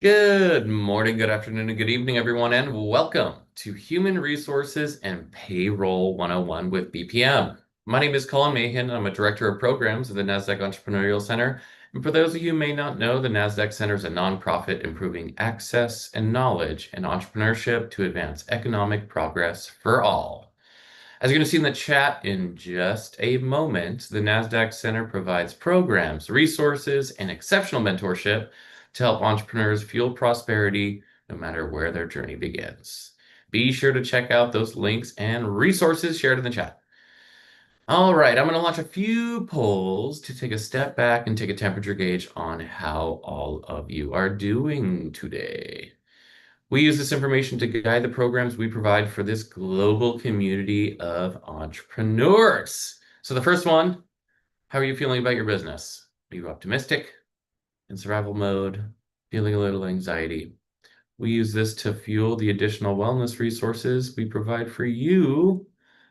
Good morning, good afternoon, and good evening, everyone, and welcome to Human Resources and Payroll 101 with BPM. My name is Colin Mahan, and I'm a Director of Programs at the Nasdaq Entrepreneurial Center. And for those of you who may not know, the Nasdaq Center is a nonprofit improving access and knowledge and entrepreneurship to advance economic progress for all. As you're going to see in the chat in just a moment, the Nasdaq Center provides programs, resources, and exceptional mentorship to help entrepreneurs fuel prosperity no matter where their journey begins. Be sure to check out those links and resources shared in the chat. All right, I'm going to launch a few polls to take a step back and take a temperature gauge on how all of you are doing today. We use this information to guide the programs we provide for this global community of entrepreneurs. So the first one, how are you feeling about your business? Are you optimistic, in survival mode, feeling a little anxiety? We use this to fuel the additional wellness resources we provide for you,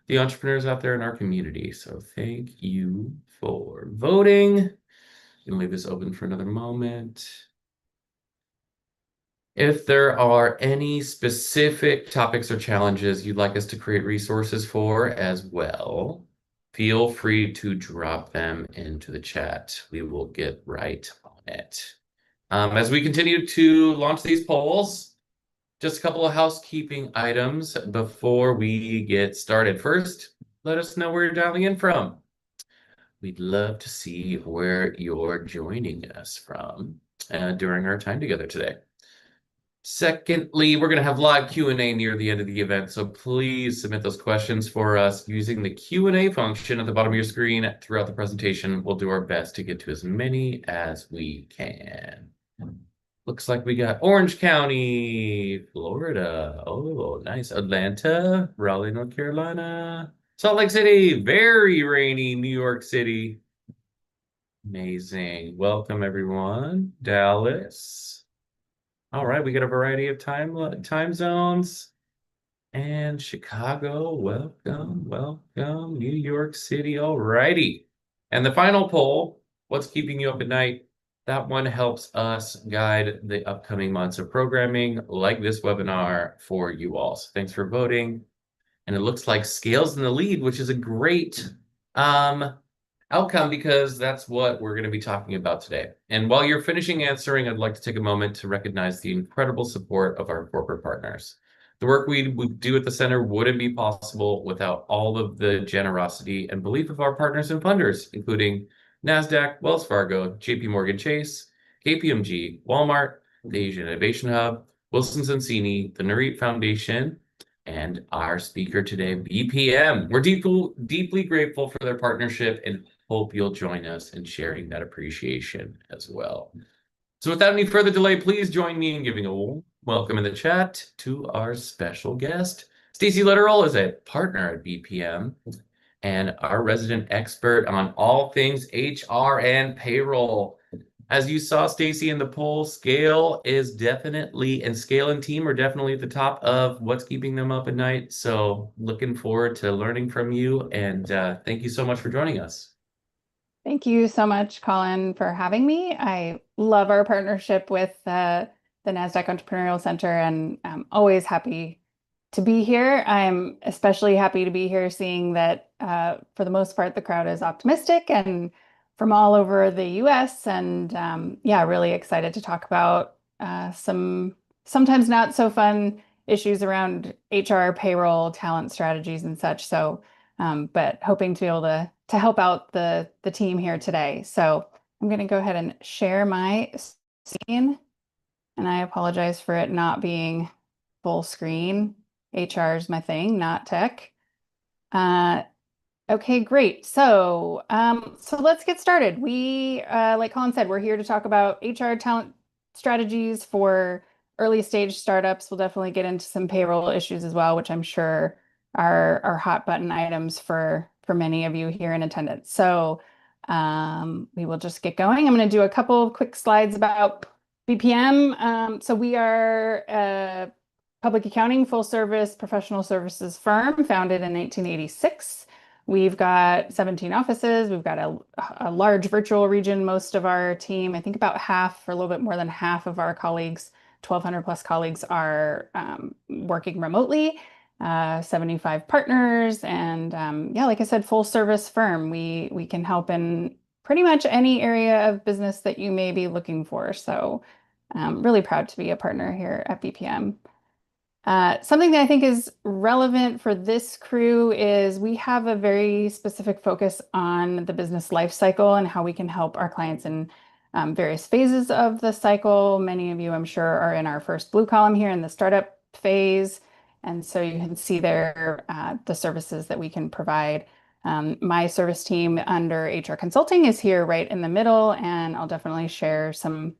the entrepreneurs out there in our community. So thank you for voting. I'm gonna leave this open for another moment. If there are any specific topics or challenges you'd like us to create resources for as well, feel free to drop them into the chat. We will get right on it. As we continue to launch these polls, just a couple of housekeeping items before we get started. First, let us know where you're dialing in from. We'd love to see where you're joining us from during our time together today. Secondly, we're going to have live Q&A near the end of the event, so please submit those questions for us using the Q&A function at the bottom of your screen throughout the presentation. We'll do our best to get to as many as we can. Looks like we got Orange County, Florida. Oh, nice. Atlanta, Raleigh, North Carolina. Salt Lake City, very rainy New York City. Amazing. Welcome, everyone. Dallas. All right, we got a variety of time zones. And Chicago, welcome, welcome. New York City, all righty. And the final poll, what's keeping you up at night? That one helps us guide the upcoming months of programming like this webinar for you all. So thanks for voting. And it looks like Scale's in the lead, which is a great outcome because that's what we're going to be talking about today. And while you're finishing answering, I'd like to take a moment to recognize the incredible support of our corporate partners. The work we do at the center wouldn't be possible without all of the generosity and belief of our partners and funders, including Nasdaq, Wells Fargo, JP Morgan Chase, KPMG, Walmart, the Asian Innovation Hub, Wilson Sonsini, the Nareet Foundation, and our speaker today, BPM. We're deeply grateful for their partnership and hope you'll join us in sharing that appreciation as well. So without any further delay, please join me in giving a warm welcome in the chat to our special guest. Stacy Litteral is a partner at BPM and our resident expert on all things HR and payroll. As you saw, Stacy, in the poll, Scale and team are definitely at the top of what's keeping them up at night. So looking forward to learning from you, and thank you so much for joining us. Thank you so much, Colin, for having me. I love our partnership with the Nasdaq Entrepreneurial Center, and I'm always happy to be here. I'm especially happy to be here seeing that for the most part, the crowd is optimistic and from all over the US. And yeah, really excited to talk about some sometimes not so fun issues around HR, payroll, talent strategies and such. So, but hoping to be able to help out the team here today. So I'm going to go ahead and share my screen. And I apologize for it not being full screen. HR is my thing, not tech. Okay, great. So let's get started. We, like Colin said, we're here to talk about HR talent strategies for early stage startups. We'll definitely get into some payroll issues as well, which I'm sure are hot button items for many of you here in attendance. So we will just get going. I'm going to do a couple of quick slides about BPM. So we are a public accounting full service professional services firm founded in 1986. We've got 17 offices. We've got a large virtual region. Most of our team, I think about half or a little bit more than half of our colleagues 1,200 plus colleagues are working remotely, 75 partners, and yeah, like I said, full service firm. We can help in pretty much any area of business that you may be looking for. So really proud to be a partner here at BPM. Something that I think is relevant for this crew is we have a very specific focus on the business life cycle and how we can help our clients in various phases of the cycle. Many of you, I'm sure, are in our first blue column here in the startup phase. And so you can see there the services that we can provide. My service team under HR consulting is here right in the middle, and I'll definitely share some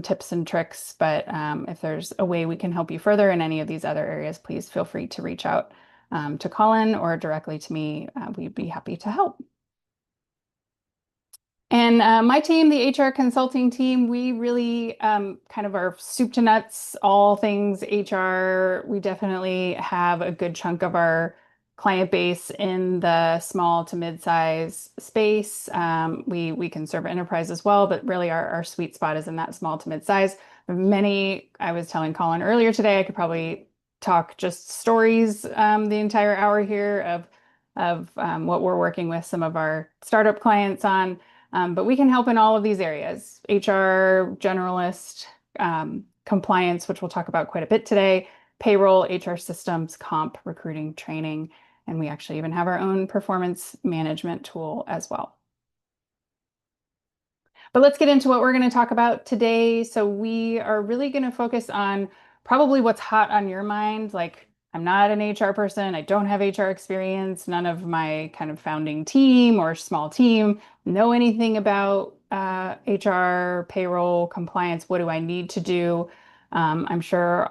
tips and tricks. But if there's a way we can help you further in any of these other areas, please feel free to reach out to Colin or directly to me. We'd be happy to help. And my team, the HR consulting team, we really kind of are soup to nuts, all things HR. We definitely have a good chunk of our client base in the small to mid-size space. We can serve enterprise as well, but really our sweet spot is in that small to mid-size. Many, I was telling Colin earlier today, I could probably talk just stories the entire hour here of what we're working with some of our startup clients on. But we can help in all of these areas, HR, generalist, compliance, which we'll talk about quite a bit today, payroll, HR systems, comp, recruiting, training, and we actually even have our own performance management tool as well. But let's get into what we're going to talk about today. So we are really going to focus on probably what's hot on your mind. Like, I'm not an HR person. I don't have HR experience. None of my kind of founding team or small team know anything about HR, payroll, compliance. What do I need to do? I'm sure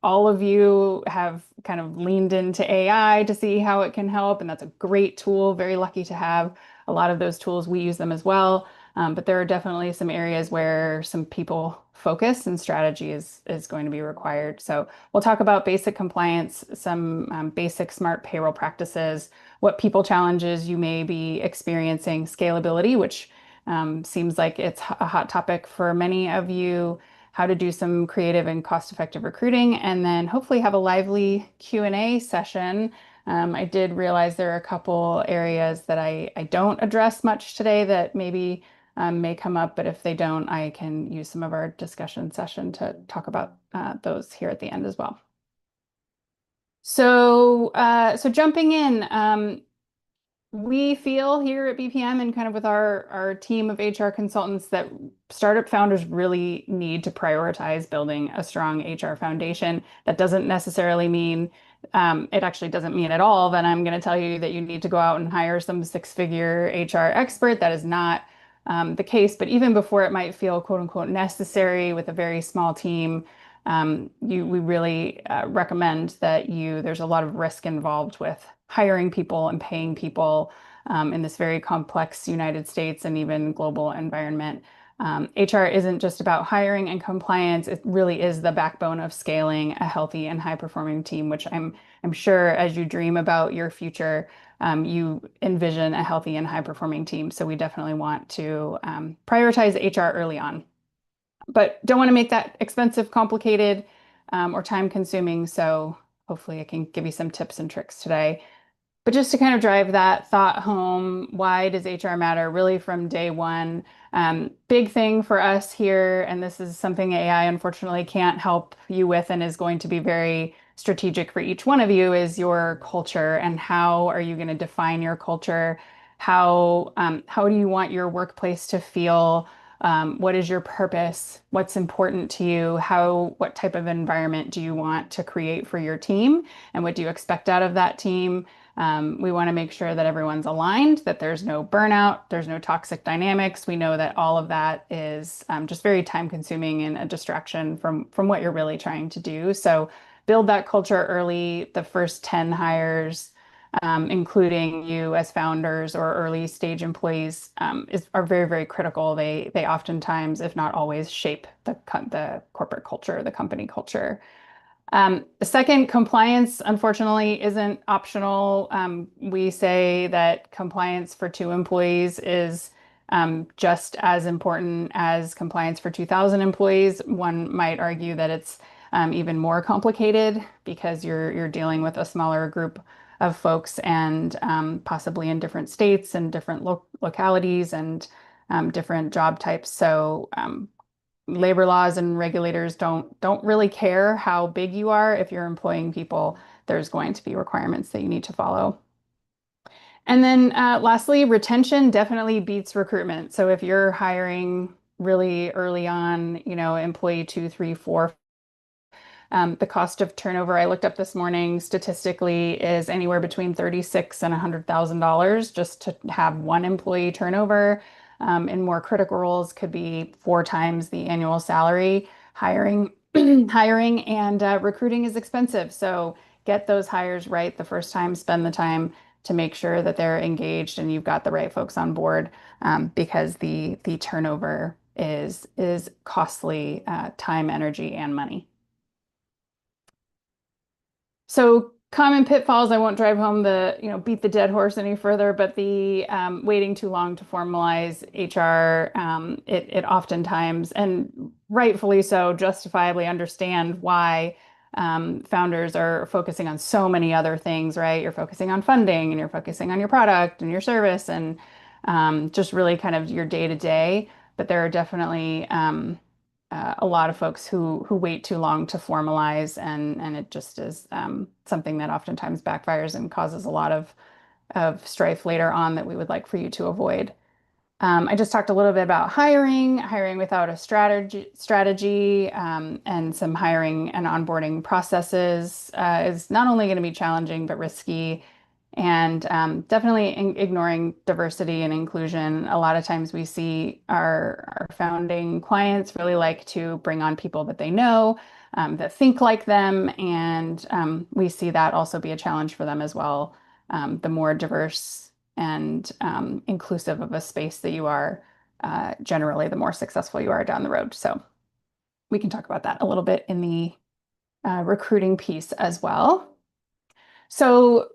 all of you have kind of leaned into AI to see how it can help, and that's a great tool. Very lucky to have a lot of those tools. We use them as well. But there are definitely some areas where some people focus and strategy is going to be required. So we'll talk about basic compliance, some basic smart payroll practices, what people challenges you may be experiencing, scalability, which seems like it's a hot topic for many of you, how to do some creative and cost-effective recruiting, and then hopefully have a lively Q&A session. I did realize there are a couple areas that I don't address much today that maybe may come up, but if they don't, I can use some of our discussion session to talk about those here at the end as well. So jumping in, we feel here at BPM and kind of with our team of HR consultants that startup founders really need to prioritize building a strong HR foundation. That doesn't necessarily mean, it actually doesn't mean at all that I'm going to tell you that you need to go out and hire some six-figure HR expert. That is not the case. But even before it might feel quote unquote necessary with a very small team, we really recommend that there's a lot of risk involved with hiring people and paying people in this very complex United States and even global environment. HR isn't just about hiring and compliance. It really is the backbone of scaling a healthy and high-performing team, which I'm sure as you dream about your future, you envision a healthy and high-performing team. So we definitely want to prioritize HR early on, but don't want to make that expensive, complicated, or time-consuming. So hopefully I can give you some tips and tricks today. But just to kind of drive that thought home, why does HR matter really from day one? Big thing for us here, and this is something AI unfortunately can't help you with and is going to be very strategic for each one of you, is your culture and how are you going to define your culture? How do you want your workplace to feel? What is your purpose? What's important to you? What type of environment do you want to create for your team? And what do you expect out of that team? We want to make sure that everyone's aligned, that there's no burnout, there's no toxic dynamics. We know that all of that is just very time consuming and a distraction from what you're really trying to do. So build that culture early. The first 10 hires, including you as founders or early stage employees, are very, very critical. They oftentimes, if not always, shape the corporate culture, the company culture. The second, compliance, unfortunately, isn't optional. We say that compliance for two employees is just as important as compliance for 2,000 employees. One might argue that it's even more complicated because you're dealing with a smaller group of folks and possibly in different states and different localities and different job types. So labor laws and regulators don't really care how big you are. If you're employing people, there's going to be requirements that you need to follow. And then lastly, retention definitely beats recruitment. So if you're hiring really early on, employee two, three, four, the cost of turnover I looked up this morning statistically is anywhere between 36 and $100,000 just to have one employee turnover. In more critical roles could be 4 times the annual salary. Hiring and recruiting is expensive. So get those hires right the first time, spend the time to make sure that they're engaged and you've got the right folks on board because the turnover is costly time, energy, and money. So common pitfalls, I won't drive home beat the dead horse any further, but the waiting too long to formalize HR, it oftentimes, and rightfully so, justifiably understand why founders are focusing on so many other things, right? You're focusing on funding and you're focusing on your product and your service and just really kind of your day to day. But there are definitely a lot of folks who wait too long to formalize, and it just is something that oftentimes backfires and causes a lot of strife later on that we would like for you to avoid. I just talked a little bit about hiring without a strategy, and some hiring and onboarding processes is not only going to be challenging but risky, and definitely ignoring diversity and inclusion. A lot of times we see our founding clients really like to bring on people that they know, that think like them, and we see that also be a challenge for them as well. The more diverse and inclusive of a space that you are, generally, the more successful you are down the road. So we can talk about that a little bit in the recruiting piece as well. So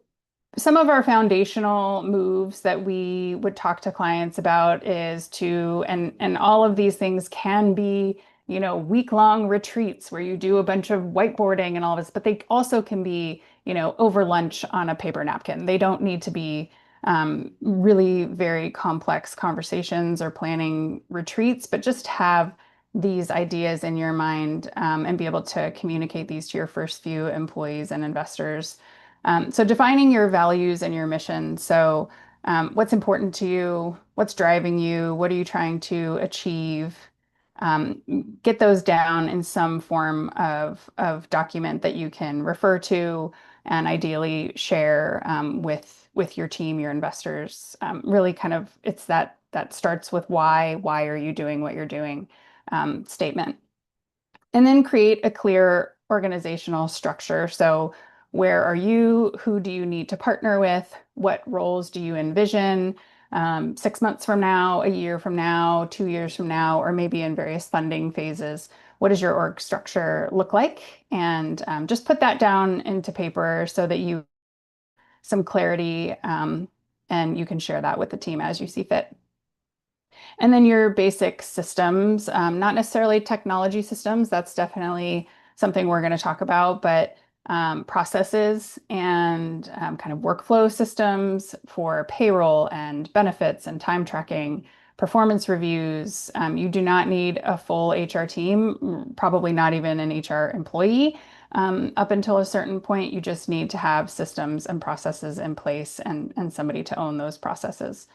some of our foundational moves that we would talk to clients about is and all of these things can be, week-long retreats where you do a bunch of whiteboarding and all this, but they also can be, over lunch on a paper napkin. They don't need to be really very complex conversations or planning retreats, but just have these ideas in your mind, and be able to communicate these to your first few employees and investors. So defining your values and your mission. So what's important to you? What's driving you? What are you trying to achieve? Um, get those down in some form of document that you can refer to and ideally share with your team, your investors. Really kind of it's that starts with why are you doing what you're doing statement. And then create a clear organizational structure. So, where are you? Who do you need to partner with? What roles do you envision 6 months from now, a year from now, 2 years from now, or maybe in various funding phases? What does your org structure look like? And just put that down into paper so that you some clarity, and you can share that with the team as you see fit. And then your basic systems, not necessarily technology systems, that's definitely something we're going to talk about, but processes and kind of workflow systems for payroll and benefits and time tracking, performance reviews. You do not need a full HR team, probably not even an HR employee. Up until a certain point, you just need to have systems and processes in place and somebody to own those processes.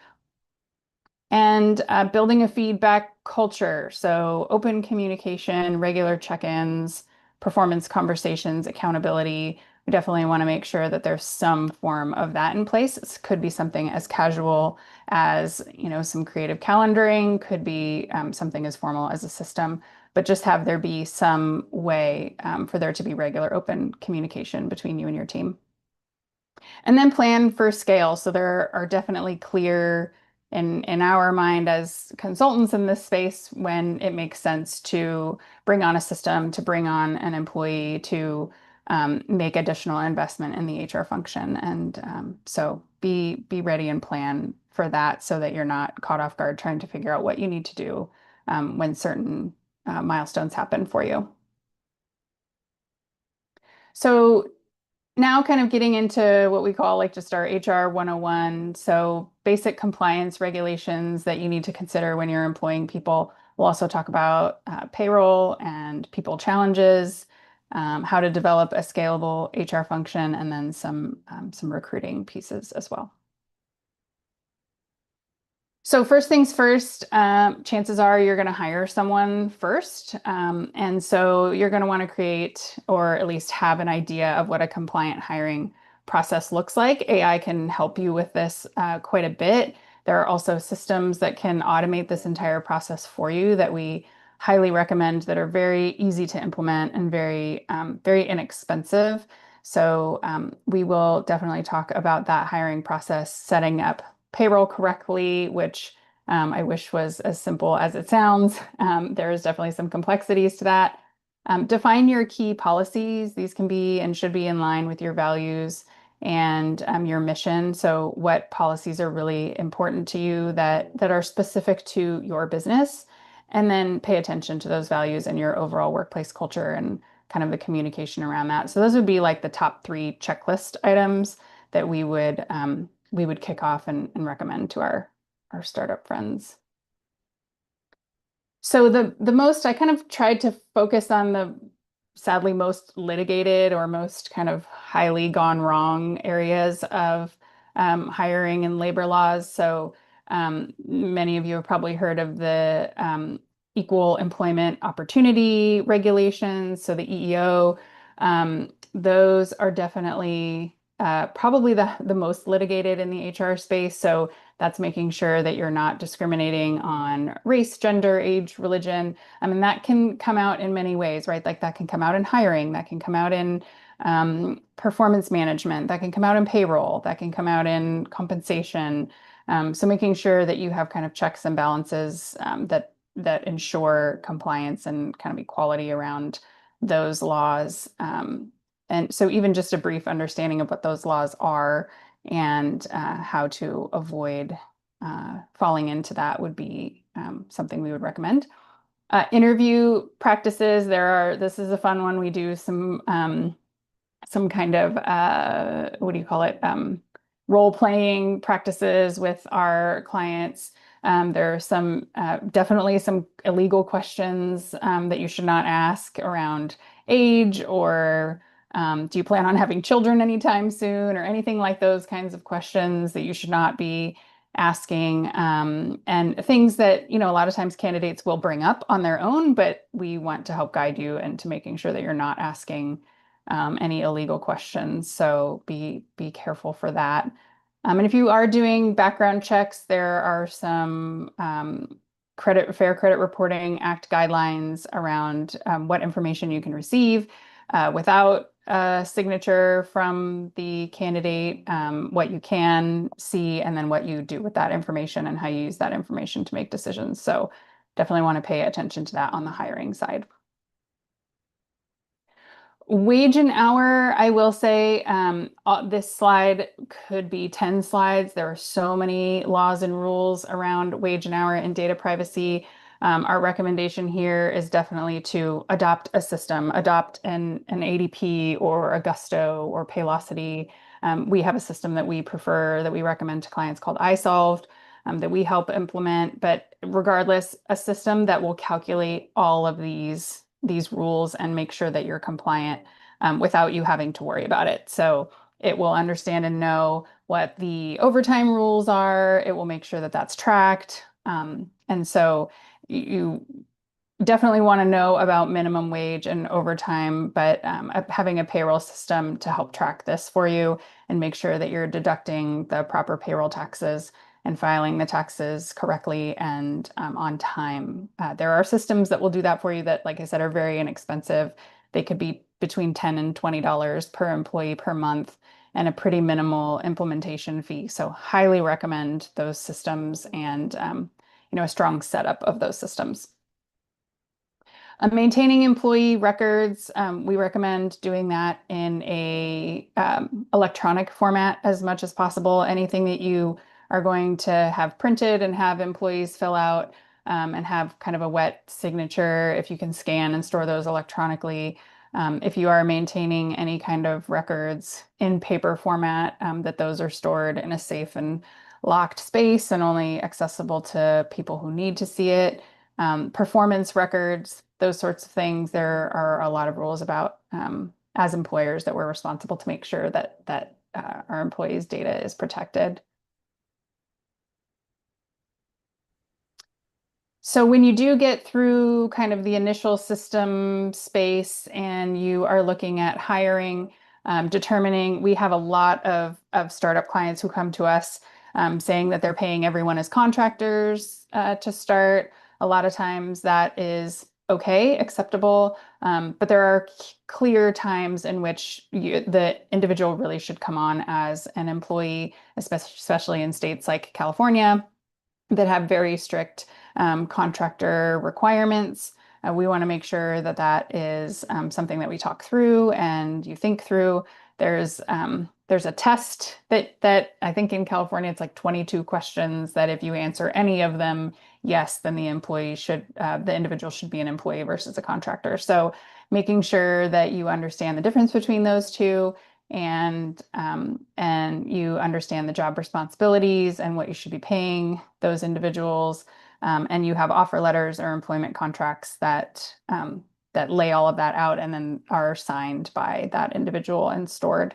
And building a feedback culture. So open communication, regular check-ins, performance conversations, accountability. We definitely want to make sure that there's some form of that in place. It could be something as casual as, some creative calendaring, could be something as formal as a system, but just have there be some way for there to be regular open communication between you and your team. And then plan for scale. So there are definitely clear in our mind as consultants in this space when it makes sense to bring on a system, to bring on an employee, to make additional investment in the HR function. And so be ready and plan for that so that you're not caught off guard trying to figure out what you need to do when certain milestones happen for you. So now kind of getting into what we call like just our HR 101. So basic compliance regulations that you need to consider when you're employing people. We'll also talk about payroll and people challenges, how to develop a scalable HR function, and then some recruiting pieces as well. So first things first, chances are you're going to hire someone first. And so you're going to want to create or at least have an idea of what a compliant hiring process looks like. AI can help you with this quite a bit. There are also systems that can automate this entire process for you that we highly recommend that are very easy to implement and very inexpensive. So we will definitely talk about that hiring process, setting up payroll correctly, which I wish was as simple as it sounds. There is definitely some complexities to that. Define your key policies. These can be and should be in line with your values and your mission. So what policies are really important to you that are specific to your business, and then pay attention to those values and your overall workplace culture and kind of the communication around that. So those would be like the top three checklist items that we would kick off and recommend to our startup friends. So the most I kind of tried to focus on the sadly most litigated or most kind of highly gone wrong areas of hiring and labor laws. So many of you have probably heard of the Equal Employment Opportunity regulations, so the EEO. Those are definitely probably the most litigated in the HR space. So that's making sure that you're not discriminating on race, gender, age, religion. I mean, that can come out in many ways, right? Like that can come out in hiring, that can come out in performance management, that can come out in payroll, that can come out in compensation. So making sure that you have kind of checks and balances that ensure compliance and kind of equality around those laws. And so even just a brief understanding of what those laws are and how to avoid falling into that would be something we would recommend. Interview practices, this is a fun one. We do some kind of, what do you call it? Role-playing practices with our clients. There are definitely some illegal questions that you should not ask around age or do you plan on having children anytime soon or anything like those kinds of questions that you should not be asking, and things that, a lot of times candidates will bring up on their own, but we want to help guide you into making sure that you're not asking any illegal questions. So be careful for that. And if you are doing background checks, there are some Fair Credit Reporting Act guidelines around what information you can receive without a signature from the candidate, what you can see, and then what you do with that information and how you use that information to make decisions. So definitely want to pay attention to that on the hiring side. Wage and hour, I will say, this slide could be 10 slides. There are so many laws and rules around wage and hour and data privacy. Our recommendation here is definitely to adopt a system, adopt an ADP or a Gusto or Paylocity. We have a system that we prefer, that we recommend to clients called iSolved, that we help implement. But regardless, a system that will calculate all of these rules and make sure that you're compliant without you having to worry about it. So it will understand and know what the overtime rules are. It will make sure that that's tracked. And so you definitely want to know about minimum wage and overtime, but having a payroll system to help track this for you and make sure that you're deducting the proper payroll taxes and filing the taxes correctly and on time. There are systems that will do that for you that, like I said, are very inexpensive. They could be between $10 and $20 per employee per month and a pretty minimal implementation fee. So highly recommend those systems and a strong setup of those systems. Maintaining employee records, we recommend doing that in a electronic format as much as possible. Anything that you are going to have printed and have employees fill out and have kind of a wet signature if you can scan and store those electronically. If you are maintaining any kind of records in paper format, that those are stored in a safe and locked space and only accessible to people who need to see it. Performance records, those sorts of things. There are a lot of rules about as employers that we're responsible to make sure that our employees' data is protected. So when you do get through kind of the initial system space and you are looking at hiring, determining, we have a lot of startup clients who come to us saying that they're paying everyone as contractors to start. A lot of times that is okay, acceptable, but there are clear times in which the individual really should come on as an employee, especially in states like California that have very strict contractor requirements. We want to make sure that that is something that we talk through and you think through. There's a test that I think in California it's like 22 questions that if you answer any of them, yes, then the individual should be an employee versus a contractor. So making sure that you understand the difference between those two and you understand the job responsibilities and what you should be paying those individuals, and you have offer letters or employment contracts that lay all of that out and then are signed by that individual and stored.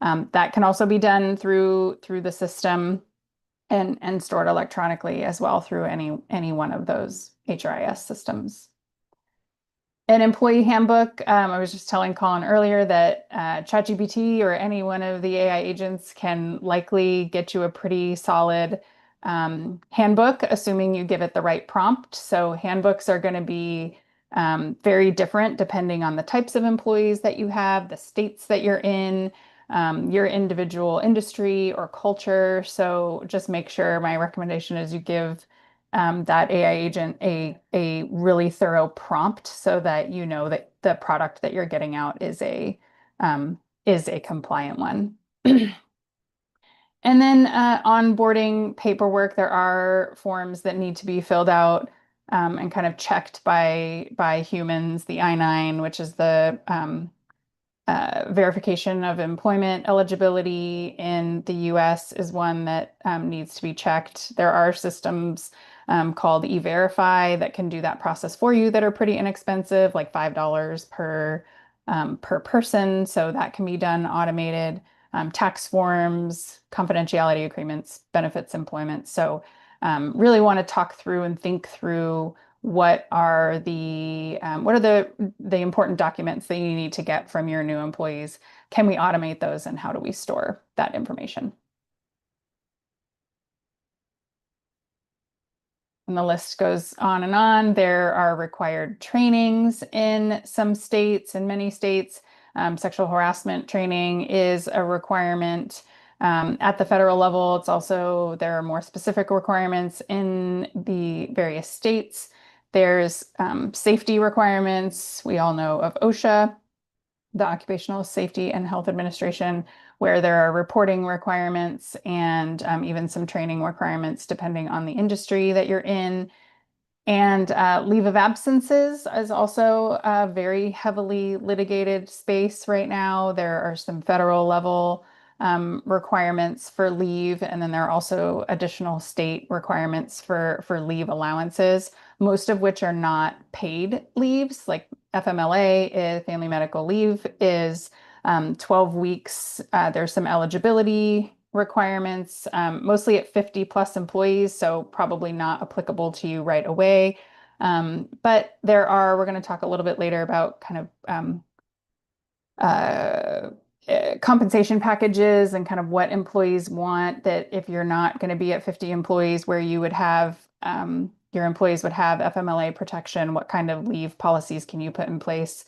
That can also be done through the system and stored electronically as well through any one of those HRIS systems. An employee handbook. I was just telling Colin earlier that ChatGPT or any one of the AI agents can likely get you a pretty solid handbook, assuming you give it the right prompt. So handbooks are going to be very different depending on the types of employees that you have, the states that you're in, your individual industry or culture. So just make sure, my recommendation is you give that AI agent a really thorough prompt so that you know that the product that you're getting out is a compliant one. And then onboarding paperwork, there are forms that need to be filled out and kind of checked by humans. The I-9, which is the verification of employment eligibility in the US, is one that needs to be checked. There are systems called E-Verify that can do that process for you that are pretty inexpensive, like $5 per person. So that can be done automated. Tax forms, confidentiality agreements, benefits, employment. So really want to talk through and think through what are the important documents that you need to get from your new employees? Can we automate those and how do we store that information? And the list goes on and on. There are required trainings in some states, in many states. Sexual harassment training is a requirement. At the federal level, there are more specific requirements in the various states. There's safety requirements. We all know of OSHA, the Occupational Safety and Health Administration, where there are reporting requirements and even some training requirements depending on the industry that you're in. And leave of absences is also a very heavily litigated space right now. There are some federal level requirements for leave, and then there are also additional state requirements for leave allowances, most of which are not paid leaves. Like FMLA, family medical leave, is 12 weeks. There's some eligibility requirements, mostly at 50 plus employees, so probably not applicable to you right away. But we're going to talk a little bit later about kind of compensation packages and kind of what employees want, that if you're not going to be at 50 employees where you would have your employees would have FMLA protection, what kind of leave policies can you put in place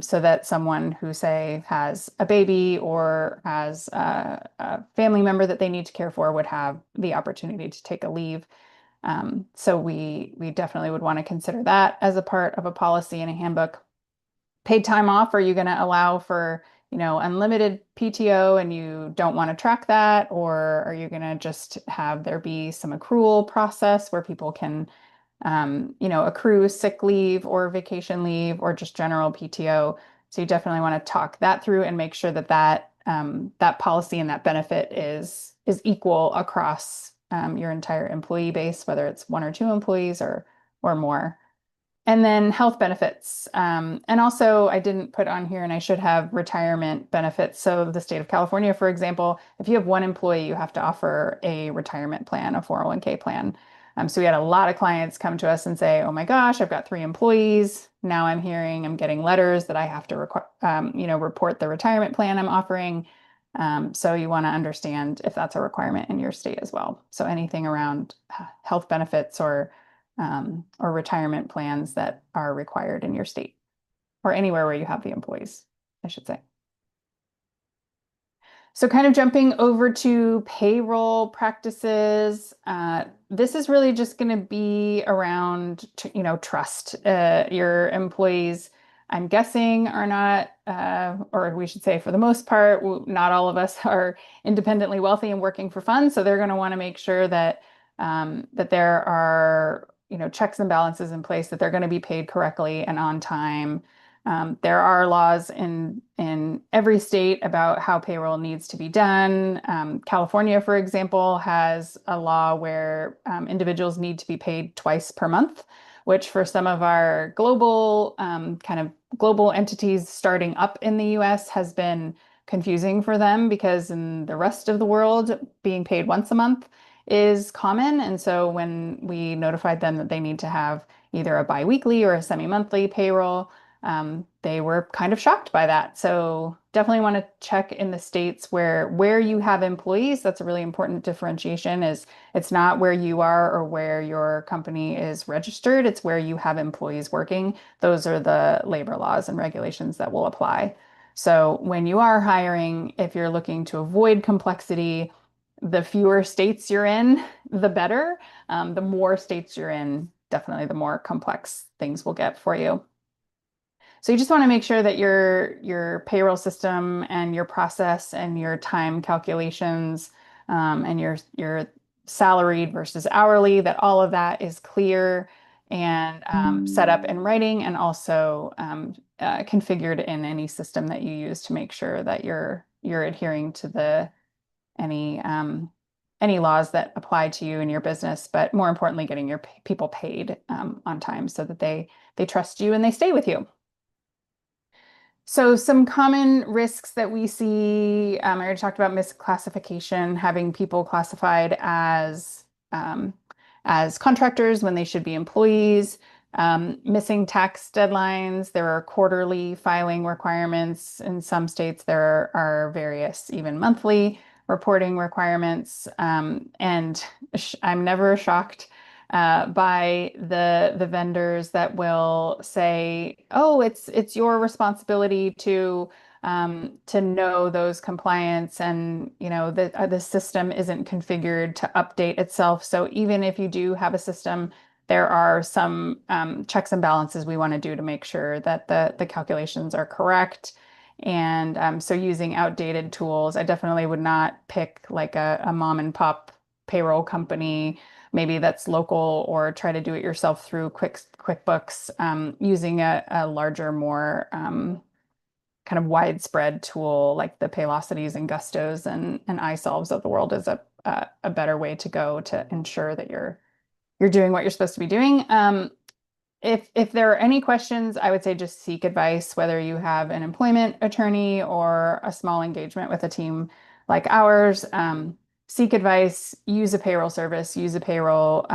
so that someone who, say, has a baby or has a family member that they need to care for would have the opportunity to take a leave. So we definitely would want to consider that as a part of a policy in a handbook. Paid time off, are you going to allow for unlimited PTO and you don't want to track that? Or are you going to just have there be some accrual process where people can, accrue sick leave or vacation leave or just general PTO? So you definitely want to talk that through and make sure that that policy and that benefit is equal across your entire employee base, whether it's one or two employees or more. And then health benefits. And also, I didn't put on here, and I should have retirement benefits. So, the state of California, for example, if you have one employee, you have to offer a retirement plan, a 401k plan. So, we had a lot of clients come to us and say, "Oh my gosh, I've got three employees. Now I'm getting letters that I have to report the retirement plan I'm offering." So, you want to understand if that's a requirement in your state as well. So, anything around health benefits or retirement plans that are required in your state or anywhere where you have the employees, I should say. So kind of jumping over to payroll practices, this is really just going to be around, trust. Your employees, I'm guessing, are not, or we should say for the most part, not all of us are independently wealthy and working for fun. So they're going to want to make sure that there are, checks and balances in place, that they're going to be paid correctly and on time. There are laws in every state about how payroll needs to be done. California, for example, has a law where individuals need to be paid twice per month, which for some of our kind of global entities starting up in the US has been confusing for them because in the rest of the world, being paid once a month is common. And so when we notified them that they need to have either a biweekly or a semi-monthly payroll, they were kind of shocked by that. So definitely want to check in the states where you have employees. That's a really important differentiation is it's not where you are or where your company is registered. It's where you have employees working. Those are the labor laws and regulations that will apply. So when you are hiring, if you're looking to avoid complexity, the fewer states you're in, the better. The more states you're in, definitely the more complex things will get for you. So you just want to make sure that your payroll system and your process and your time calculations and your salaried versus hourly, that all of that is clear and set up in writing and also configured in any system that you use to make sure that you're adhering to any any laws that apply to you and your business, but more importantly, getting your people paid on time so that they trust you and they stay with you. So some common risks that we see, I already talked about misclassification, having people classified as contractors when they should be employees, missing tax deadlines. There are quarterly filing requirements. In some states, there are various, even monthly reporting requirements. And I'm never shocked by the vendors that will say, "Oh, it's your responsibility to know those compliance, and the system isn't configured to update itself." So even if you do have a system, there are some checks and balances we want to do to make sure that the calculations are correct. And so using outdated tools, I definitely would not pick like a mom and pop payroll company maybe that's local or try to do it yourself through QuickBooks, using a larger, more kind of widespread tool like the Paylocities and Gustos and iSolves of the world is a better way to go to ensure that you're doing what you're supposed to be doing. If there are any questions, I would say just seek advice, whether you have an employment attorney or a small engagement with a team like ours. Seek advice, use a payroll service, use a payroll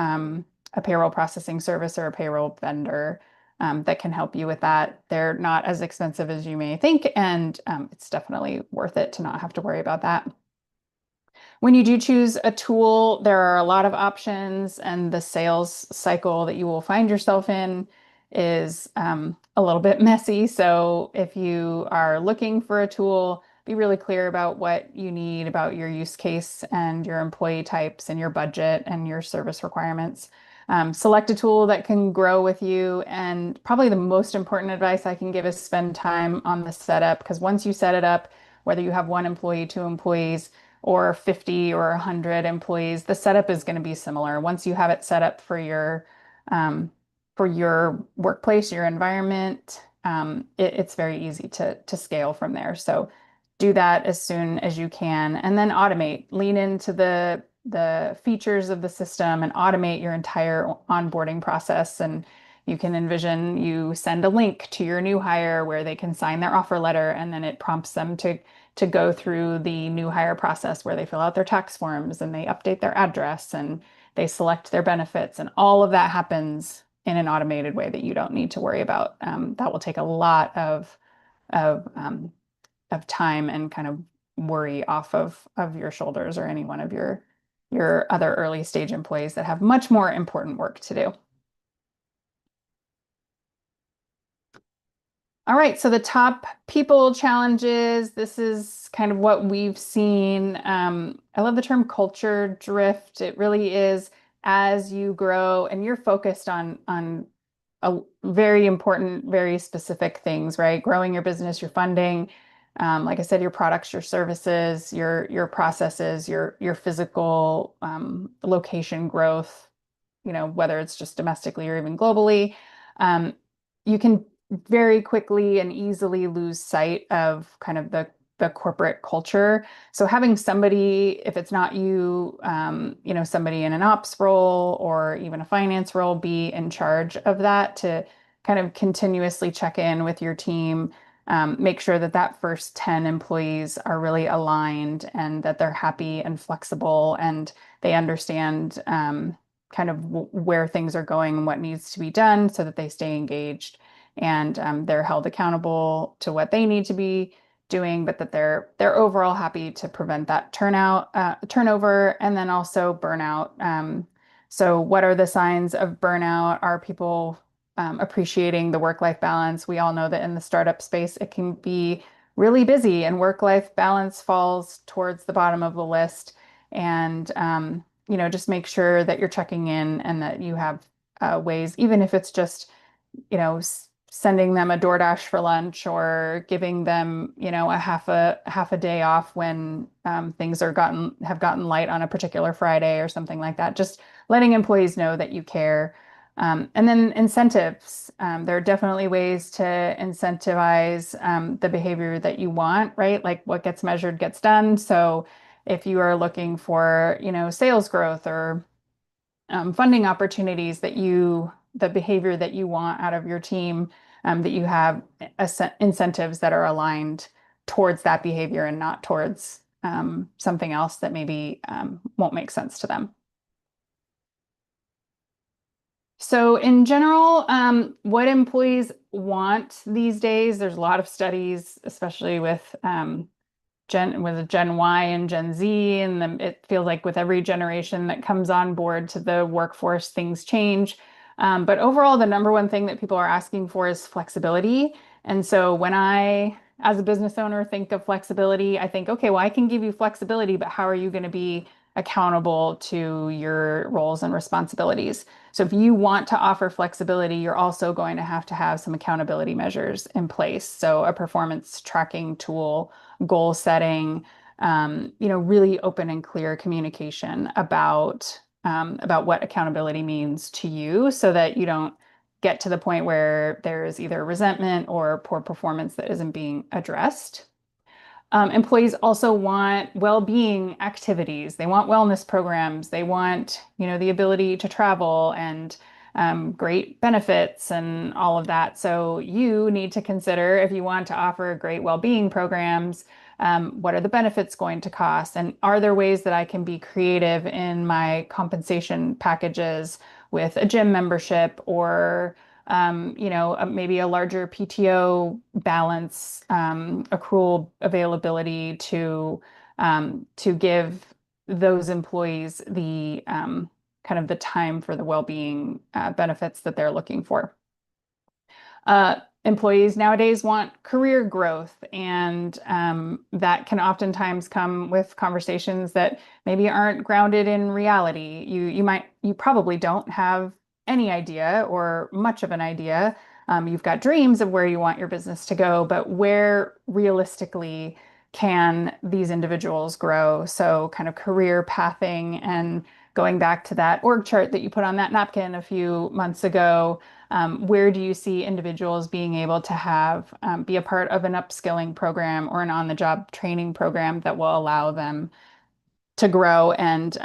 processing service or a payroll vendor that can help you with that. They're not as expensive as you may think, and it's definitely worth it to not have to worry about that. When you do choose a tool, there are a lot of options, and the sales cycle that you will find yourself in is a little bit messy. So if you are looking for a tool, be really clear about what you need, about your use case and your employee types and your budget and your service requirements. Select a tool that can grow with you. And probably the most important advice I can give is spend time on the setup, because once you set it up, whether you have one employee, two employees, or 50 or 100 employees, the setup is going to be similar. Once you have it set up um, for your workplace, your environment, it's very easy to scale from there. So do that as soon as you can, and then automate. Lean into the features of the system and automate your entire onboarding process. And you can envision you send a link to your new hire where they can sign their offer letter, and then it prompts them to go through the new hire process where they fill out their tax forms and they update their address and they select their benefits. And all of that happens in an automated way that you don't need to worry about. That will take a lot of of time and kind of worry off of your shoulders or any one of your other early stage employees that have much more important work to do. All right, so the top people challenges, this is kind of what we've seen. I love the term culture drift. It really is as you grow and you're focused on a very important, very specific things, right? Growing your business, your funding, like I said, your products, your services, your processes, your physical location growth, whether it's just domestically or even globally. Um, you can very quickly and easily lose sight of kind of the corporate culture. So having somebody, if it's not you, somebody in an ops role or even a finance role, be in charge of that to kind of continuously check in with your team. Make sure that that first 10 employees are really aligned and that they're happy and flexible and they understand kind of where things are going and what needs to be done so that they stay engaged and they're held accountable to what they need to be doing, but that they're overall happy to prevent that turnover, and then also burnout. So what are the signs of burnout? Are people appreciating the work-life balance? We all know that in the startup space, it can be really busy and work-life balance falls towards the bottom of the list. And just make sure that you're checking in and that you have ways, even if it's just sending them a DoorDash for lunch or giving them, a half a day off when things have gotten light on a particular Friday or something like that. Just letting employees know that you care. And then incentives. There are definitely ways to incentivize the behavior that you want, right? Like what gets measured gets done. So if you are looking for, sales growth or funding opportunities the behavior that you want out of your team, that you have incentives that are aligned towards that behavior and not towards something else that maybe won't make sense to them. So in general, what employees want these days, there's a lot of studies, especially with Gen Y and Gen Z, and then it feels like with every generation that comes on board to the workforce, things change. But overall, the number one thing that people are asking for is flexibility. And so when I, as a business owner, think of flexibility, I think, okay, well, I can give you flexibility, but how are you going to be accountable to your roles and responsibilities? So if you want to offer flexibility, you're also going to have some accountability measures in place. So a performance tracking tool, goal setting, really open and clear communication about what accountability means to you so that you don't get to the point where there's either resentment or poor performance that isn't being addressed. Employees also want well-being activities. They want wellness programs. They want, the ability to travel and great benefits and all of that. So you need to consider if you want to offer great well-being programs, what are the benefits going to cost? And are there ways that I can be creative in my compensation packages with a gym membership or maybe a larger PTO balance, accrual availability to give those employees the kind of the time for the well-being benefits that they're looking for. Employees nowadays want career growth, and that can oftentimes come with conversations that maybe aren't grounded in reality. You probably don't have any idea or much of an idea. You've got dreams of where you want your business to go, but where realistically can these individuals grow? So, kind of career pathing and going back to that org chart that you put on that napkin a few months ago, where do you see individuals being able to have be a part of an upskilling program or an on-the-job training program that will allow them to grow and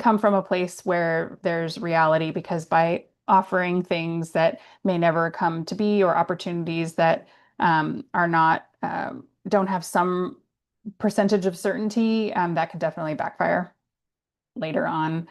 come from a place where there's reality? Because by offering things that may never come to be or opportunities that are not don't have some percentage of certainty, that could definitely backfire later on.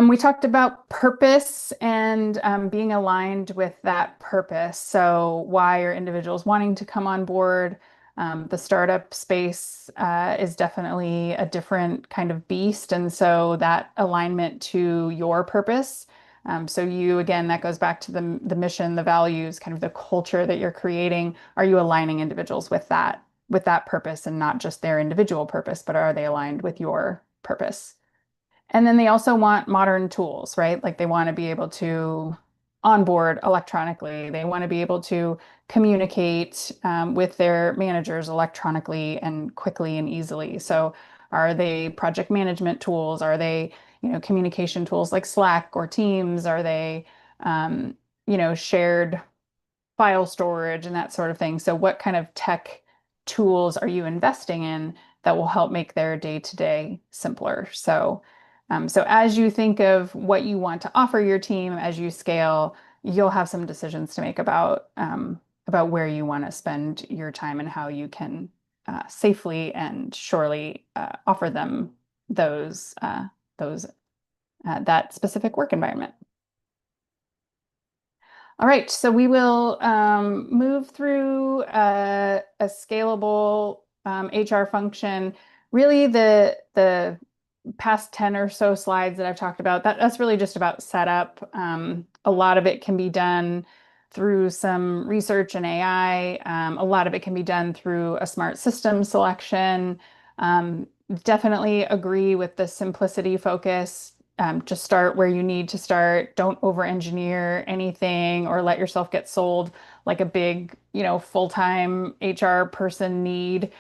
We talked about purpose and being aligned with that purpose. So, why are individuals wanting to come on board? The startup space is definitely a different kind of beast. And so, that alignment to your purpose. So, you again, that goes back to the mission, the values, kind of the culture that you're creating. Are you aligning individuals with that purpose and not just their individual purpose, but are they aligned with your purpose? And then they also want modern tools, right? Like they want to be able to onboard electronically. They want to be able to communicate with their managers electronically and quickly and easily. So are they project management tools? Are they, communication tools like Slack or Teams? Are they, shared file storage and that sort of thing? So what kind of tech tools are you investing in that will help make their day-to-day simpler? So as you think of what you want to offer your team as you scale, you'll have some decisions to make about where you want to spend your time and how you can safely and surely offer them those that specific work environment. All right, so we will move through a scalable HR function. Really, the past 10 or so slides that I've talked about, that's really just about setup. A lot of it can be done through some research and AI. A lot of it can be done through a smart system selection. Definitely agree with the simplicity focus. Just start where you need to start. Don't over-engineer anything or let yourself get sold like a big, full-time HR person need.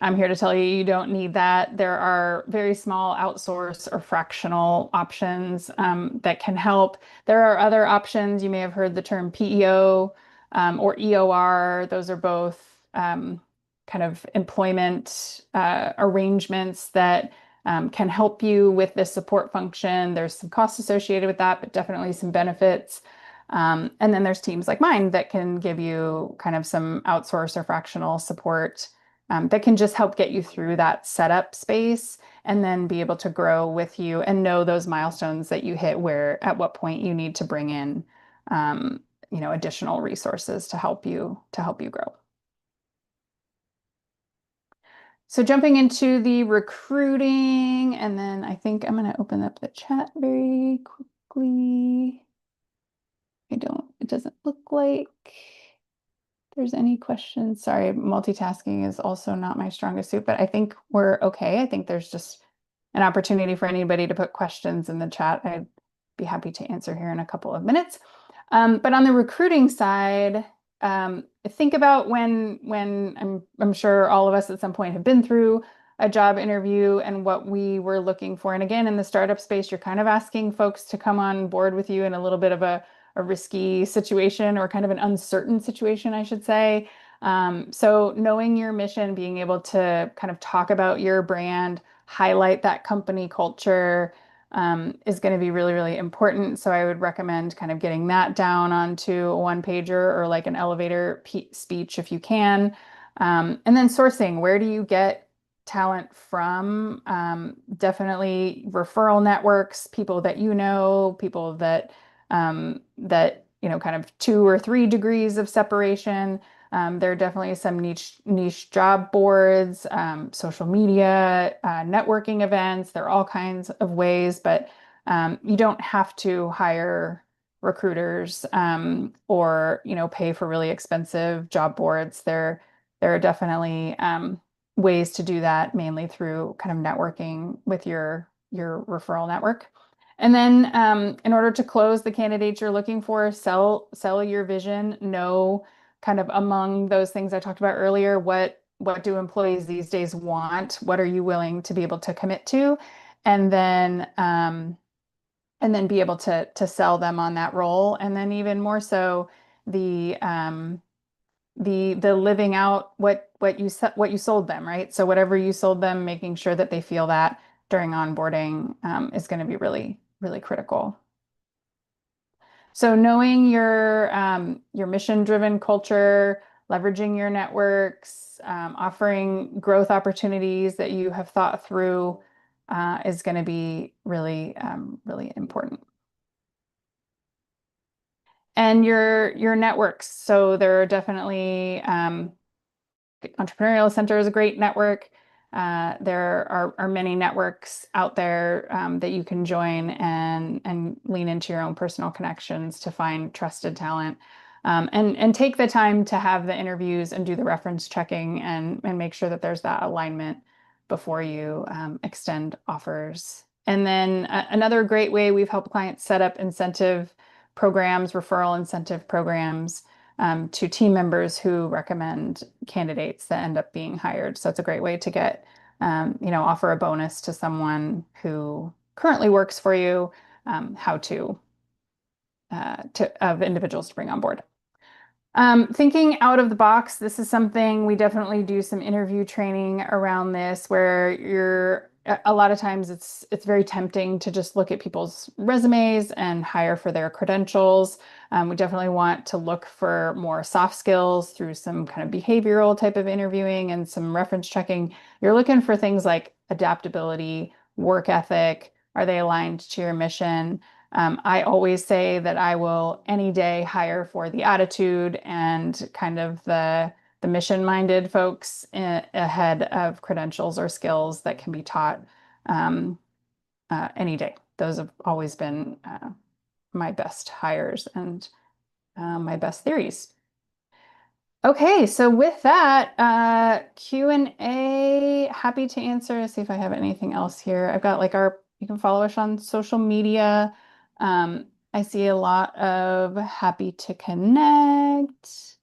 I'm here to tell you, you don't need that. There are very small outsource or fractional options that can help. There are other options. You may have heard the term PEO or EOR. Those are both kind of employment arrangements that can help you with this support function. There's some costs associated with that, but definitely some benefits. And then there's teams like mine that can give you kind of some outsource or fractional support that can just help get you through that setup space and then be able to grow with you and know those milestones that you hit where at what point you need to bring in additional resources to help you grow. So jumping into the recruiting, and then I think I'm going to open up the chat very quickly. It doesn't look like there's any questions. Sorry, multitasking is also not my strongest suit, but I think we're okay. I think there's just an opportunity for anybody to put questions in the chat. I'd be happy to answer here in a couple of minutes. But on the recruiting side, think about when I'm sure all of us at some point have been through a job interview and what we were looking for. And again, in the startup space, you're kind of asking folks to come on board with you in a little bit of a risky situation or kind of an uncertain situation, I should say. So knowing your mission, being able to kind of talk about your brand, highlight that company culture, is going to be really, really important. So I would recommend kind of getting that down onto a one pager or like an elevator speech if you can. And then sourcing, where do you get talent from? Definitely referral networks, people that people that kind of 2 or 3 degrees of separation. There are definitely some niche job boards, social media, networking events. There are all kinds of ways, but you don't have to hire recruiters or pay for really expensive job boards. There are definitely ways to do that, mainly through kind of networking with your referral network. And then in order to close the candidates you're looking for, sell your vision, know kind of among those things I talked about earlier, what do employees these days want? What are you willing to be able to commit to? And then be able to sell them on that role. And then even more so the the living out what you sold them, right? So whatever you sold them, making sure that they feel that during onboarding is going to be really, really critical. So knowing your mission-driven culture, leveraging your networks, offering growth opportunities that you have thought through is going to be really, really important. And your networks. So there are definitely Entrepreneurial Center is a great network. There are many networks out there that you can join and lean into your own personal connections to find trusted talent. And take the time to have the interviews and do the reference checking and make sure that there's that alignment before you extend offers. And then another great way we've helped clients set up incentive programs, referral incentive programs to team members who recommend candidates that end up being hired. So it's a great way to get, offer a bonus to someone who currently works for you, how to of individuals to bring on board. Thinking out of the box, this is something we definitely do some interview training around this, where a lot of times it's very tempting to just look at people's resumes and hire for their credentials. We definitely want to look for more soft skills through some kind of behavioral type of interviewing and some reference checking. You're looking for things like adaptability, work ethic. Are they aligned to your mission? I always say that I will any day hire for the attitude and kind of the mission-minded folks ahead of credentials or skills that can be taught any day. Those have always been my best hires and my best theories. Okay, so with that, Q&A, happy to answer. See if I have anything else here. I've got like you can follow us on social media. I see a lot of happy to connect.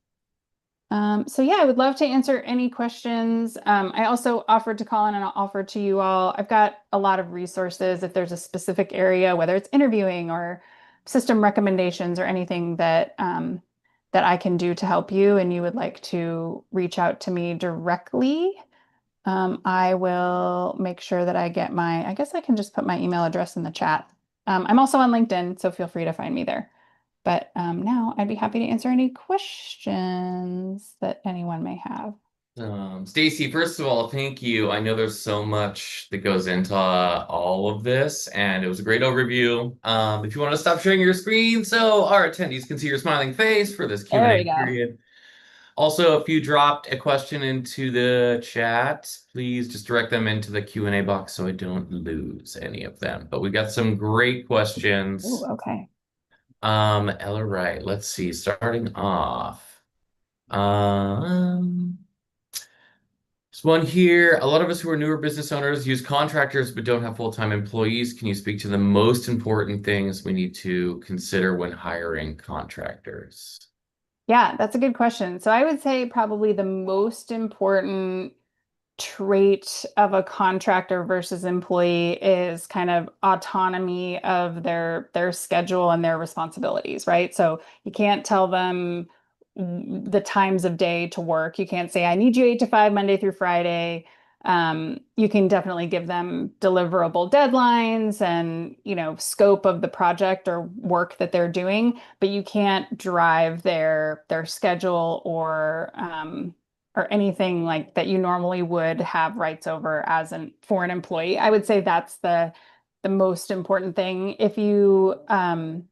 So yeah, I would love to answer any questions. I also offered to call in and I'll offer to you all. I've got a lot of resources if there's a specific area, whether it's interviewing or system recommendations or anything that I can do to help you and you would like to reach out to me directly. I will make sure that I guess I can just put my email address in the chat. I'm also on LinkedIn, so feel free to find me there. But now I'd be happy to answer any questions that anyone may have. Stacy, first of all, thank you. I know there's so much that goes into all of this, and it was a great overview. If you want to stop sharing your screen so our attendees can see your smiling face for this There we Q&A go. period. Also, if you dropped a question into the chat, please just direct them into the Q&A box so I don't lose any of them. But we got some great Oh, questions. okay. Ella Wright, let's see, starting off. Um, there's one here. A lot of us who are newer business owners use contractors but don't have full-time employees. Can you speak to the most important things we need to consider when hiring contractors? Yeah, that's a good question. So I would say probably the most important trait of a contractor versus employee is kind of autonomy of their schedule and their responsibilities, right? So you can't tell them the times of day to work. You can't say, I need you 8 to 5, Monday through Friday. You can definitely give them deliverable deadlines and, scope of the project or work that they're doing, but you can't drive their schedule or anything like that you normally would have rights over as for an employee. I would say that's the most important thing. If you and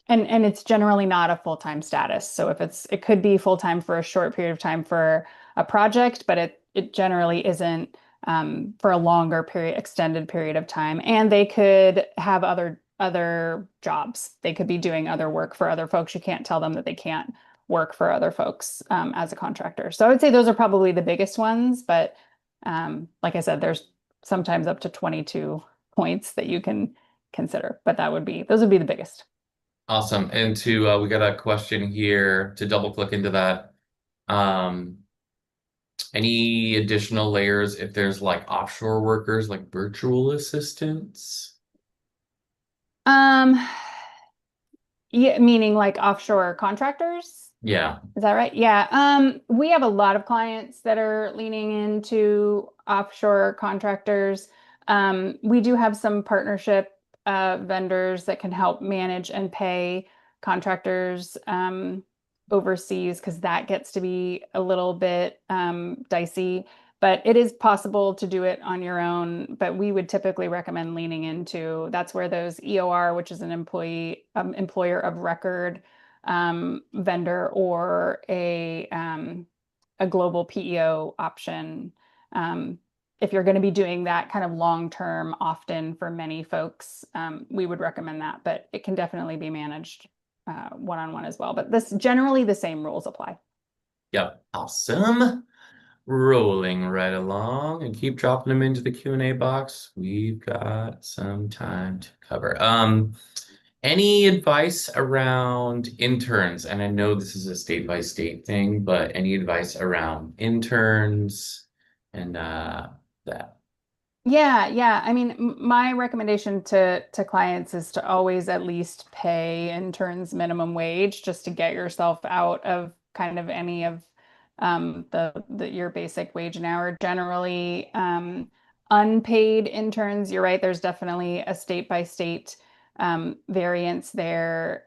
it's generally not a full-time status. So it could be full-time for a short period of time for a project, but it generally isn't for a longer period, extended period of time. And they could have other jobs. They could be doing other work for other folks. You can't tell them that they can't work for other folks as a contractor. So I would say those are probably the biggest ones. But like I said, there's sometimes up to 22 points that you can consider. But those would be the biggest. Awesome. And we got a question here to double click into that. Um, any additional layers if there's like offshore workers, like virtual assistants? Um, yeah, meaning like offshore contractors. Yeah. Is that right? Yeah. We have a lot of clients that are leaning into offshore contractors. We do have some partnership vendors that can help manage and pay contractors overseas because that gets to be a little bit dicey. But it is possible to do it on your own. But we would typically recommend leaning into that's where those EOR, which is an employer of record vendor or a global PEO option. Um, if you're going to be doing that kind of long term, often for many folks, we would recommend that, but it can definitely be managed one-on-one as well. But this generally the same rules apply. Yep. Awesome. Rolling right along and keep dropping them into the Q&A box. We've got some time to cover. Any advice around interns? And I know this is a state by state thing, but any advice around interns and that? Yeah, yeah. I mean, my recommendation to clients is to always at least pay interns minimum wage just to get yourself out of kind of any of the your basic wage and hour. Generally, unpaid interns, you're right, there's definitely a state by state variance there.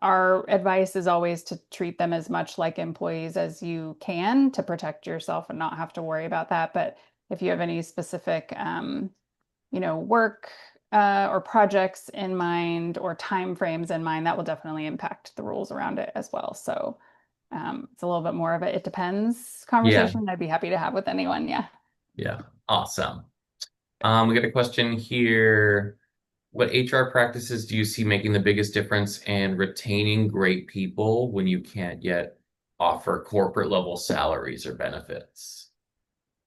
Our advice is always to treat them as much like employees as you can to protect yourself and not have to worry about that. But if you have any specific, work or projects in mind or time frames in mind, that will definitely impact the rules around it as well. So it's a little bit more of a it depends Yeah, conversation I'd be happy to have with anyone. Yeah. yeah. Awesome. We got a question here. What HR practices do you see making the biggest difference in retaining great people when you can't yet offer corporate level salaries or benefits?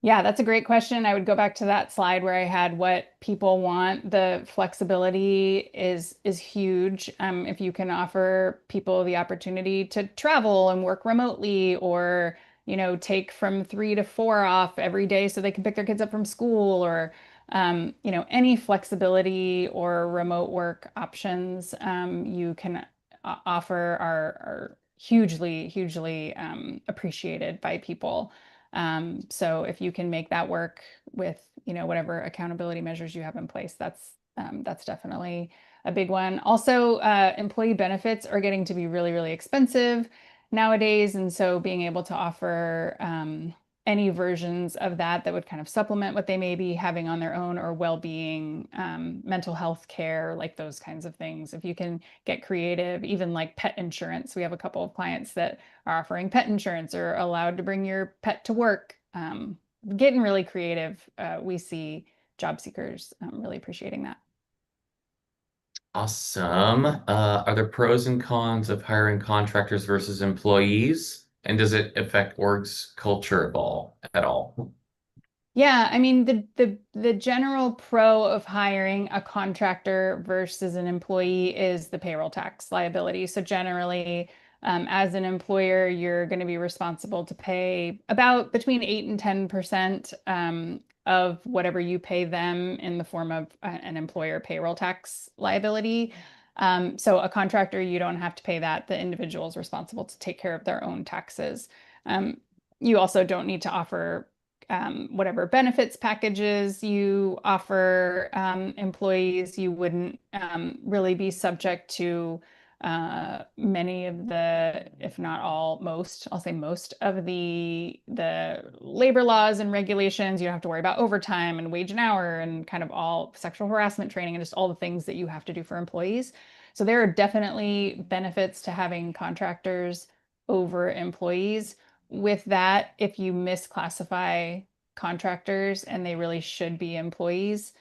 Yeah, that's a great question. I would go back to that slide where I had what people want. The flexibility is huge. If you can offer people the opportunity to travel and work remotely, or take from 3 to 4 off every day so they can pick their kids up from school, or any flexibility or remote work options you can offer are hugely, hugely appreciated by people. So if you can make that work with, whatever accountability measures you have in place, that's definitely a big one. Also, employee benefits are getting to be really, really expensive nowadays. And so being able to offer any versions of that would kind of supplement what they may be having on their own, or well-being, mental health care, like those kinds of things. If you can get creative, even like pet insurance. We have a couple of clients that are offering pet insurance or allowed to bring your pet to work. Getting really creative. We see job seekers really appreciating that. Awesome. Are there pros and cons of hiring contractors versus employees? And does it affect org's culture at all? Yeah, I mean the general pro of hiring a contractor versus an employee is the payroll tax liability. So generally, as an employer, you're going to be responsible to pay about between 8 and 10% of whatever you pay them in the form of an employer payroll tax liability. So a contractor, you don't have to pay that. The individual is responsible to take care of their own taxes. You also don't need to offer whatever benefits packages you offer employees. You wouldn't really be subject to many of the, if not all, most, I'll say most of the labor laws and regulations. You don't have to worry about overtime and wage and hour and kind of all sexual harassment training and just all the things that you have to do for employees. So there are definitely benefits to having contractors over employees. With that, if you misclassify contractors and they really should be employees,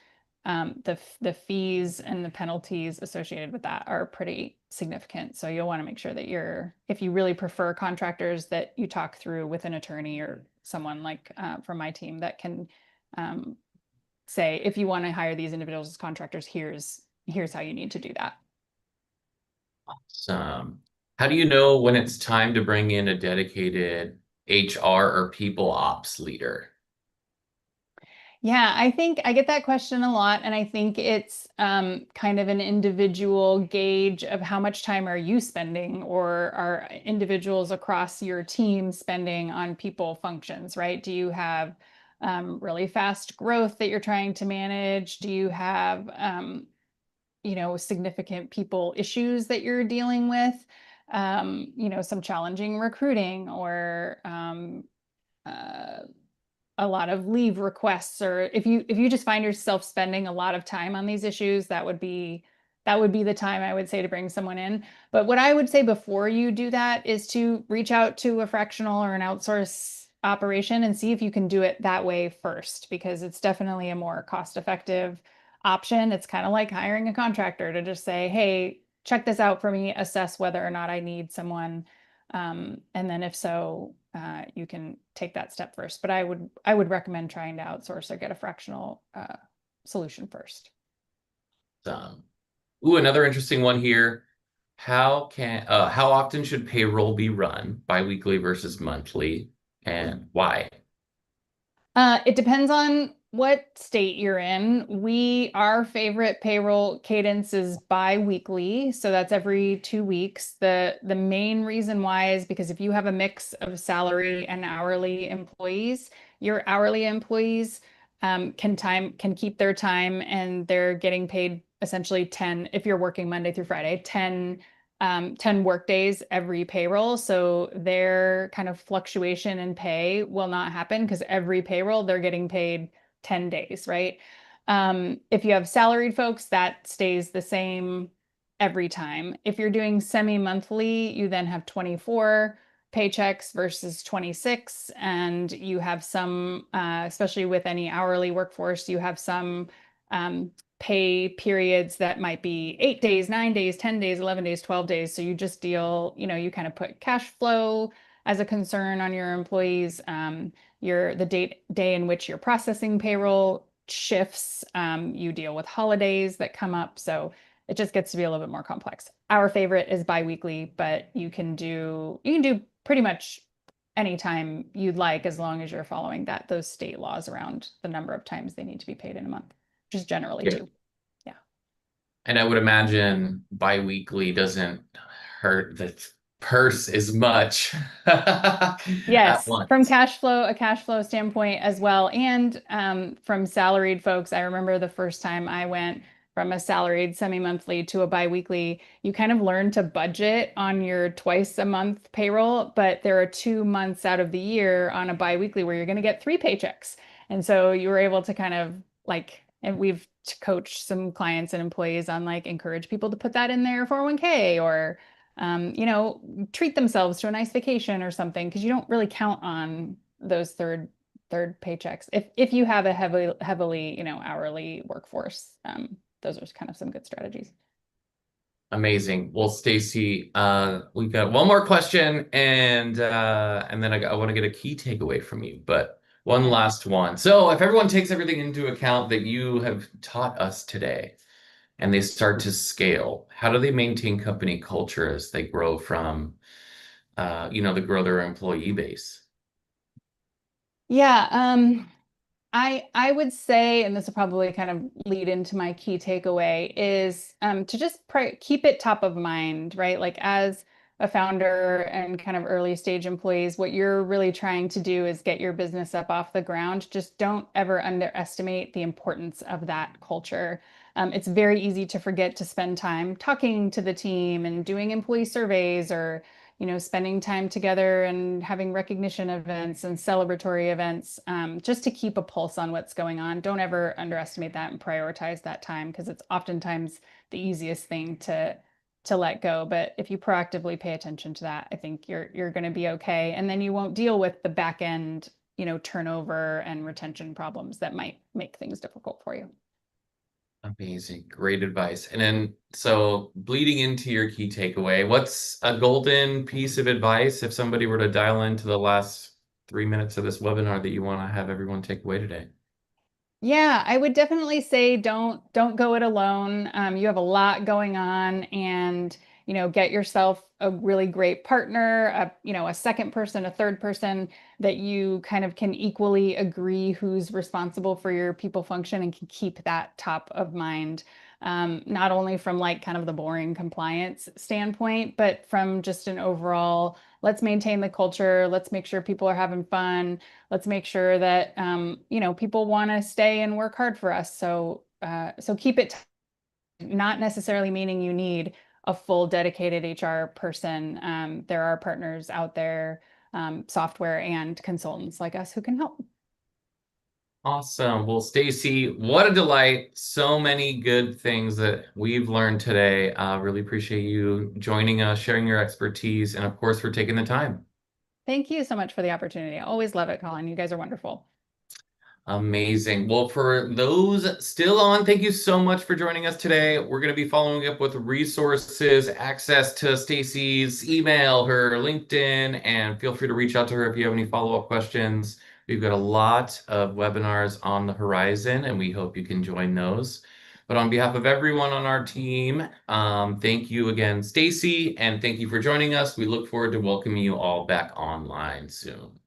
the fees and the penalties associated with that are pretty significant. So you'll want to make sure that if you really prefer contractors, that you talk through with an attorney or someone like from my team that can say, if you want to hire these individuals as contractors, here's how you need to do that. How do you know when it's time to bring in a dedicated HR or people ops leader? Yeah, I think I get that question a lot, and I think it's kind of an individual gauge of how much time are you spending, or are individuals across your team spending on people functions, right? Do you have really fast growth that you're trying to manage? Do you have significant people issues that you're dealing with? Some challenging recruiting or uh, a lot of leave requests, or if you just find yourself spending a lot of time on these issues, that would be the time I would say to bring someone in. But what I would say before you do that is to reach out to a fractional or an outsource operation and see if you can do it that way first, because it's definitely a more cost-effective option. It's kind of like hiring a contractor to just say, hey, check this out for me, assess whether or not I need someone. And then if so, you can take that step first. But I would recommend trying to outsource or get a fractional solution first. Um, Another interesting one here. How often should payroll be run, biweekly versus monthly, and why? It depends on what state you're in. Our favorite payroll cadence is bi-weekly, so that's every 2 weeks. The main reason why is because if you have a mix of salary and hourly employees, your hourly employees can keep their time, and they're getting paid essentially 10, if you're working Monday through Friday, 10 work days every payroll. So their kind of fluctuation in pay will not happen because every payroll they're getting paid 10 days, right? If you have salaried folks, that stays the same every time. If you're doing semi-monthly, you then have 24 paychecks versus 26. And you have some, especially with any hourly workforce, you have some pay periods that might be 8 days, 9 days, 10 days, 11 days, 12 days. So you just you kind of put cash flow as a concern on your employees. The day in which you're processing payroll shifts. You deal with holidays that come up. So it just gets to be a little bit more complex. Our favorite is biweekly, but you can do pretty much anytime you'd like, as long as you're following those state laws around the number of times they need to be paid in a month, which is generally Yeah. two. Yeah. And I would imagine biweekly doesn't hurt the purse as much at Yes, from once. a cash flow standpoint as well. And from salaried folks, I remember the first time I went from a salaried semi-monthly to a biweekly, you kind of learn to budget on your twice a month payroll, but there are 2 months out of the year on a biweekly where you're going to get three paychecks. And so you were able to kind of and we've coached some clients and employees on encourage people to put that in their 401(k) or treat themselves to a nice vacation or something, because you don't really count on those third paychecks if you have a heavily hourly workforce. Those are kind of some good strategies. Amazing. Well, Stacy, we've got one more question, and then I want to get a key takeaway from you, but one Okay. last one. So, if everyone takes everything into account that you have taught us today, and they start to scale, how do they maintain company culture as they grow they grow their employee base? Yeah, I would say, and this will probably kind of lead into my key takeaway, is to just keep it top of mind, right? Like as a founder and kind of early stage employees, what you're really trying to do is get your business up off the ground. Just don't ever underestimate the importance of that culture. It's very easy to forget to spend time talking to the team and doing employee surveys, or spending time together and having recognition events and celebratory events, just to keep a pulse on what's going on. Don't ever underestimate that and prioritize that time, because it's oftentimes the easiest thing to let go. But if you proactively pay attention to that, I think you're going to be okay. And then you won't deal with the back end, turnover and retention problems that might make things difficult for you. Amazing. Great advice. And then, so bleeding into your key takeaway, what's a golden piece of advice if somebody were to dial into the last 3 minutes of this webinar that you want to have everyone take away today? Yeah, I would definitely say don't go it alone. You have a lot going on, and get yourself a really great partner, a second person, a third person that you kind of can equally agree who's responsible for your people function and can keep that top of mind. Not only from like kind of the boring compliance standpoint, but from just an overall, let's maintain the culture, let's make sure people are having fun. Let's make sure that people want to stay and work hard for us. So keep it not necessarily meaning you need a full dedicated HR person. There are partners out there, software and consultants like us who can help. Awesome. Well, Stacy, what a delight. So many good things that we've learned today. Really appreciate you joining us, sharing your expertise, and of course, for taking the time. Thank you so much for the opportunity. I always love it, Colin. You guys are wonderful. Amazing. Well, for those still on, thank you so much for joining us today. We're going to be following up with resources, access to Stacy's email, her LinkedIn, and feel free to reach out to her if you have any follow-up questions. We've got a lot of webinars on the horizon, and we hope you can join those. But on behalf of everyone on our team, thank you again, Stacy, and thank you for joining us. We look forward to welcoming you all back online soon.